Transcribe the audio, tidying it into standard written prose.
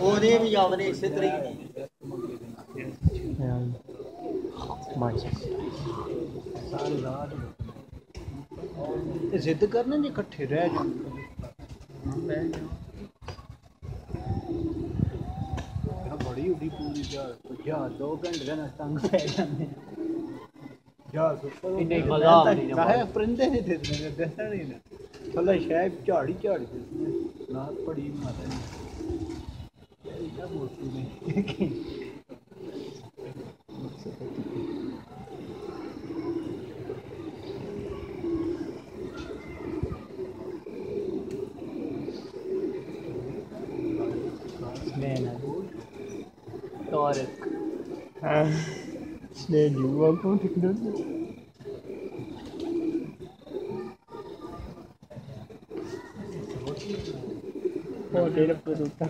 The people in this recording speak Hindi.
ਉਹਦੇ ਵੀ ਆਵਨੇ ਇਸੇ ਤਰ੍ਹਾਂ ਹੀ सारी रात जिद करने जी इकट्ठे रह जाते बड़ी उड़ी पूरी जहाज 2 घंटे रहना तंग पै जाते परिंदे नहीं दिखते दसा नहीं ना थल्ले शायद झाड़ी झाड़ी ना बड़ी माता Tarık. Ne diyor bu teknoloji? O dele produta.